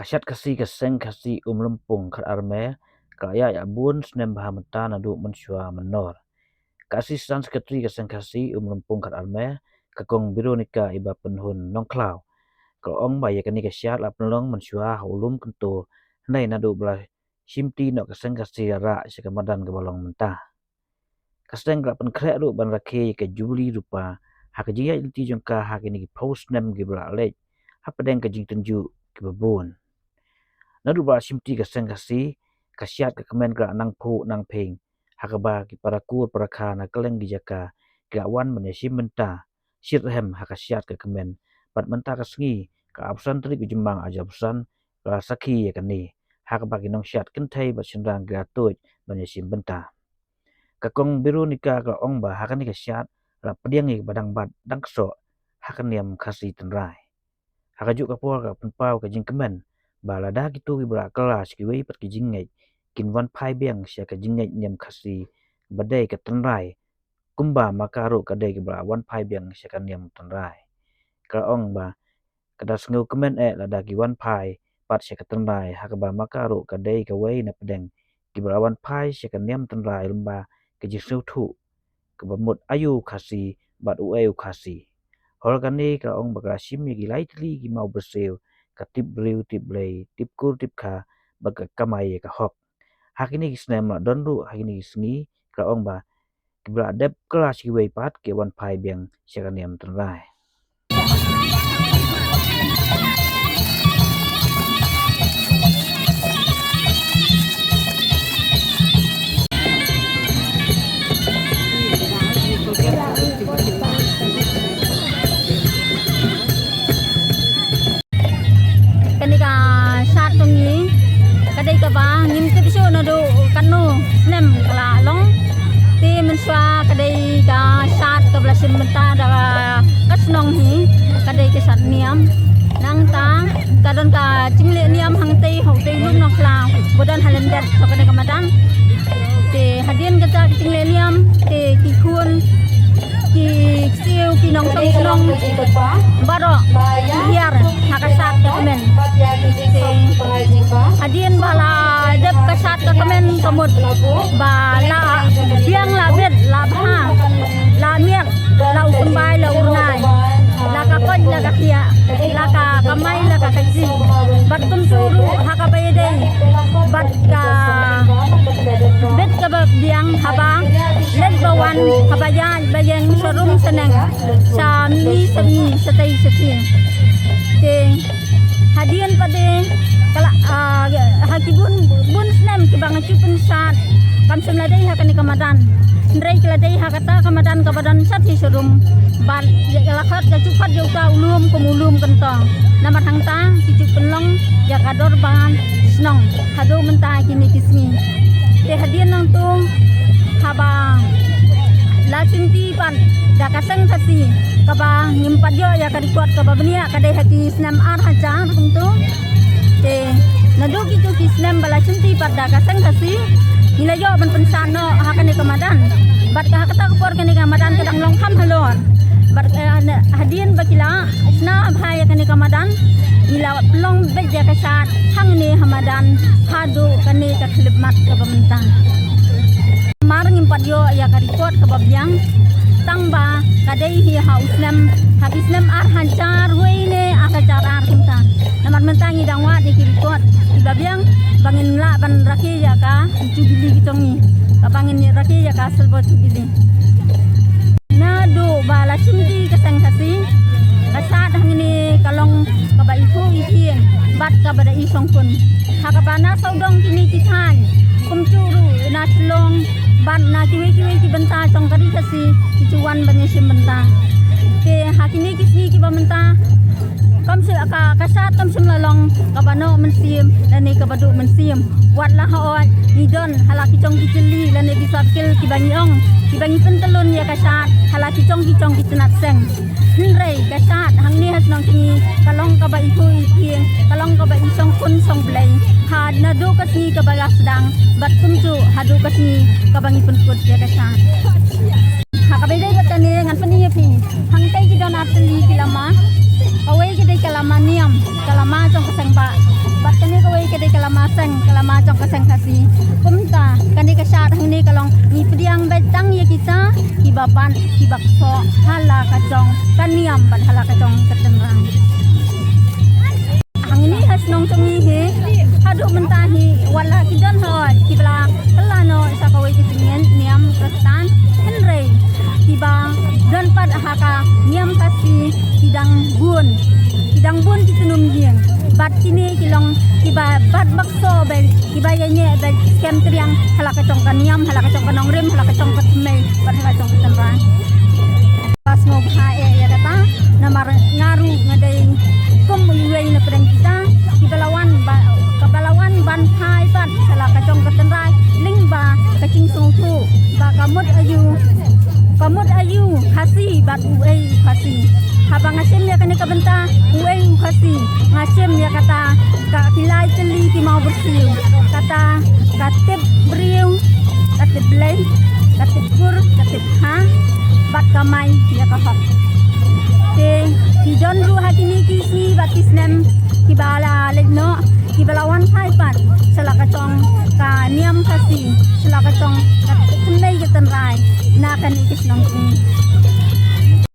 Kasyat kasi kaseng kasi lempung kat arme kaya ya bun snem baha menta nadu mensua menor. Kasi san sekretari kaseng kasi lempung kat arme kakong Veronica iba penhun nongklau. Kalau ong ba ya kani kasyat la penlong mensua ulum kento hnai nadu belah simti no kaseng kasi ra sekamadan ke balong mentah. Kaseng la penkrek ru ban rake ke juli rupa hak jia ilti jongka hak ini post nem ge belah lek. Ha pedeng ke jing tenju ke babun. Nadu ba simti kaseng kasi kasyat ke kemen ke nang pu nang peng hakaba ki para kur para kana keleng dijaka ke wan menyasim menta sirhem hakasyat ke kemen pat menta kasengi ke absan tri ke jembang aja absan ke saki ya kani hakaba ki nong syat kentai ba sendang gratoj menyasim menta kakong biru nika ke ong ba hakani kasyat la pediangi badang bat dang so hakaniam kasi tenrai hakajuk kapor ke penpau ke jing kemen balada gitu ibra kelas kiwi pat ki jingai kin wan pai biang sia ka jingai nyam kasi badai ka tenrai kumba makaru kadai ki bra wan pai biang sia ka nyam tenrai ka ong ba kada sengu kemen lada ki wan pai pat sia ka tenrai hakaba makaru kadai ka wei na pedeng ki bra wan pai sia ka nyam tenrai lemba ke jisu thu ke bamut ayu kasi bat u kasi hol kani ka ong ba sim gi lightly ki mau berseu katip breu tip blei tip kur tip kha baga kamai ka hok hakini kisnem la donru hakini kisngi ka ong ba kibra dep kelas ki wei pat ke wan pai biang syakaniam tenrai Kenika saat tungi kadai ka ba ngin ke bisu na do kanu nem kala long ti mensua kadai ka saat ka blasim menta da kasnong hi kadai ke sat niam nang ta kadon ka jingle niam hang tei ho tei lum nong kla bodan halendet so kadai ka madan te hadien ka ta jingle niam te ki kun ki siu ki nong song song baro hiar hakasat ka kemen hadien bala dep kasat ka kemen kamut bala biang la bet la bha la miet la ukun bai la urnai la ka kon la ka khia la ka kamai la ka kaji bat kum suru hakabai dei bat ka bet ka biang haba let bawan habaya bayang serum seneng sami sami setai seti te hadian pade kala hakibun bun snem ki bang cupun sat kam semladai hakani kamadan ndrei keladai hakata kamadan kabadan sat hi serum ban ya lakat ya cukat ya uta ulum kumulum kentong nama hangta ki cupun long ya kador ban snong hado menta kini kismi te hadian nang tu haba la cinti pan da kaseng kasi kaba ngimpat yo ya kadikuat kaba benia kadai hati snam ar haja kuntu te nadu kitu kisnem bala cinti pat da kaseng kasi nila yo ban pensano hakane kamadan bat ka hakata kupor kani kamadan kadang long kham halor bat hadien bakila isna bhaya kani kamadan nila long beja kasat hangni hamadan hadu kani ka khilmat kaba mentang mar ngimpat yo ya karikot kababyang tangba kadai hi hausnem habisnem ar hancar weine akacar ar kinta namar mentangi dangwa di kirikot ibabyang bangin la ban raki ya ka jubili gitongi kabangin raki ya ka selbo jubili nadu bala cinti kasang kasi kasat hangini kalong kabaifu ihin bat kabada isong pun hakabana saudong kini kitan kumcuru naslong ban na kiwi ki benta song kari kasi kicuan banyasim benta ke hakini kisi ki benta kam se aka kasat kam semlalong kabano mensim lani kabadu mensim watlah haot nidon halaki cong kicili lani kisapkil kibangiong kibangi pentelun ya kasat halaki cong kicenat seng hinrei kasat hangni hasnong kini kalong kaba iku iking kalong kaba isong kun song blay had nadu kasi kabaya sedang bat kumcu hadu kasi kabangi penkut ya kasat hakabedai batani ngan peni pi hangtai kidon atli kilama kawai kita kalama niam kalama cong keseng ba bat kadai kalamacong kaseng kasi kumta kani kasyat hangni kalong ni pediang betang ya kita hibaban hibakso hala kacong kaniam ban hala kacong ketenrang hangni hasnong cengihi hadu mentahi wala kidan hoy kibla kelano sakawai kitingen niam kestan henry kiba dan pad haka niam kasi kidang bun kitunum gieng bat sini kilong kiba bat bakso bel kiba yanye bel skem triang hala kacong kaniam hala kacong kanong rim hala kacong katmei bat hala kacong ketenrang pas ngob hae ya kata namar ngaru ngadai kum uyuai na pedang kita kabalawan ban hai bat hala kacong ketenrai lingba kacing sungtu ba kamut ayu khasi bat uai khasi haba ngasim ya kani kabenta uai khasi ngasim ya kata ka kilai teli ki mau bersih kata katip briu katip blai katip kur katip ha bat kamai ya kahak te kijon ru hatini kisi batis nem kibala legno kibalawan hai pan selakacong ka niam khasi selakacong katip kunai ketenrai na kani kisnong